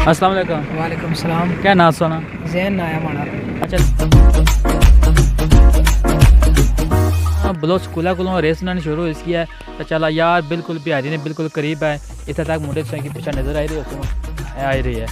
अस्सलाम वालेकुम। वालेकुम सलाम। क्या नाम सोना? जैन नाम है हमारा। अच्छा बलो स्कूल को रेस बनानी शुरू हो इसकी है तो चला यार बिल्कुल बिहारी ने बिल्कुल करीब है इतने तक मुंडे की पीछे नज़र आ रही है उसमें आ रही है।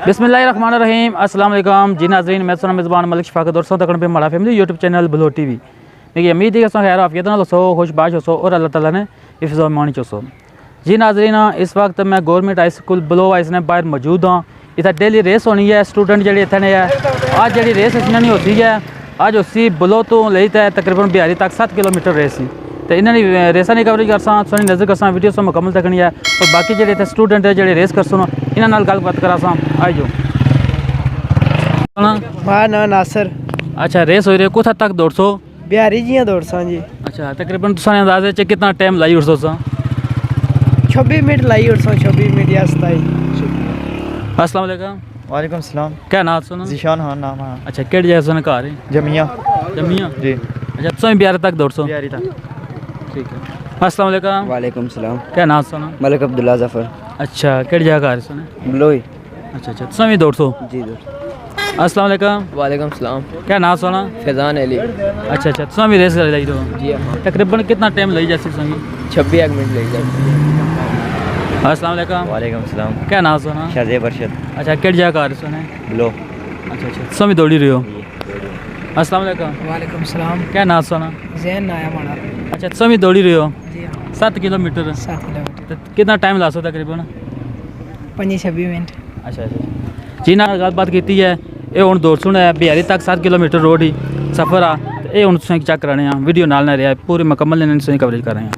बिस्मिल्लाहिर्रहमानिर्रहीम। अस्सलाम वालेकुम जी नाज़रीन, मैं सोना मेज़बान मलिक शफाकत और तक पे हमारा family YouTube channel blow TV. मेरी उम्मीद है कि खैर आफियत ना सो खुशबाश हो सो और अल्लाह ताला ने हिफ्ज़ व अमान चो। जी नाज़रीन, इस वक्त मैं government high school blow vice ने बाहर मौजूद हाँ। इतना डेली रेस होनी है स्टूडेंट जी इतने है अज जी रेस इन्होंने होती है अज उसी ब्लो तो ले तकरीबन बिहारी तक 7 किलोमीटर रेस सी तो इन्होंने रेसा की कवरेज करसा सोनी नज़र करसा वीडियो से मुकम्मल तकनी है और बाकी जो इतने स्टूडेंट है जो रेस कर सुनो इन्होंने गलबात करा आई जाओ। ना नासर। अच्छा रेस हो रही है कुछ हद तक दौड़ सो बिहारी जी दौड़ सा जी। अच्छा तकरीबन तुसाने अंदाजे च कितना टाइम लाई उठ सो 26 मिनट लाई उठ 26 मिनट या 27। अस्सलाम वालेकुम। वालेकुम सलाम। क्या नाम सुना? ज़ीशान खान नाम है। अच्छा केड़ी जगह सुना घर है? जमिया। जमिया जी। अच्छा तुम बिहार तक दौड़ सो? बिहारी तक। ठीक है। अस्सलाम वालेकुम। वालेकुम सलाम। क्या नाम सुना? मलिक अब्दुल्ला जफर। अच्छा केड़ी जगह घर सुना? ब्लोई। अच्छा अच्छा तुम भी दौड़ सो? जी अस्सलाम वालेकुम। वालेकुम सलाम। क्या नाम सुना? फैजान अली। अच्छा अच्छा तुम भी रेस कर लाई दो? जी हाँ। तकरीबन कितना टाइम लगी जैसे संगी? 26 मिनट लग जाए। अस्सलाम वालेकुम। वालेकुम सलाम। क्या नाम सुना? शाज़ेब अरशद। अच्छा केड़ी जगह घर सुना? ब्लो। अच्छा अच्छा तुम भी दौड़ी रही हो? अस्सलाम वालेकुम। वालेकुम सलाम। क्या नाम सुना? जैन नाम है हमारा। अच्छा तुम भी दौड़ी रही हो? जी हाँ। 7 किलोमीटर 7 किलोमीटर। तो कितना टाइम ला सो तकरीबन? 25-26 मिनट। अच्छा अच्छा जी ना गलबात की है ये हूँ दौड़ सुना है बिहारी तक 7 किलोमीटर रोड ही सफ़र आ ये हूँ तुसें चेक कराने हैं वीडियो नाल ना रहा पूरी मुकम्मल इन्हें तुसें कवरेज कर रहे हैं।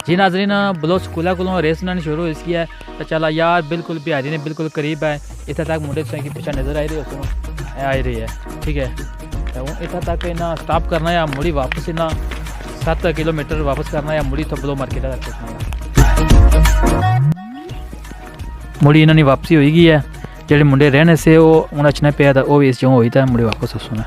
जी नाजरीन बलोच स्कूलों को रेस बनानी शुरू हो इसकी है तो चला यार बिल्कुल बिहारी ने बिल्कुल करीब है इतना तक मुंडे की पीछे नज़र आ रही है उसमें आ रही है ठीक है तो इतना तक इन्हें स्टॉप करना या मुड़ी वापस इन्हें 7 किलोमीटर वापस करना या मुड़ी तो बलो मार्केट मुड़ी इन्होंने वापसी हो गई है जेडे मुंडे रहने से वो हूँ अचना पे था वो भी इस जगह हुई था मुड़ी वापस उसमें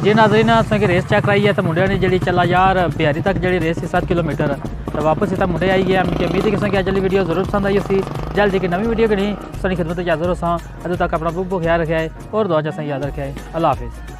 जी नाज़रीन असें रेस चेक कराई है तो मुंडिया ने जी चला यार बिहारी तक जी रेस 7 किलोमीटर तो वापस इतना मुंडे आई गया मिगी उम्मीद है कि असेंगी अज्ज वीडियो जरूर पसंद आई उसी जल्दी की नवी वीडियो कनी सारी खिदमत हाजिर हो अदू तक अपना बहुत ख्याल रखा है और दुआ च याद रखा है। अल्लाह हाफिज़।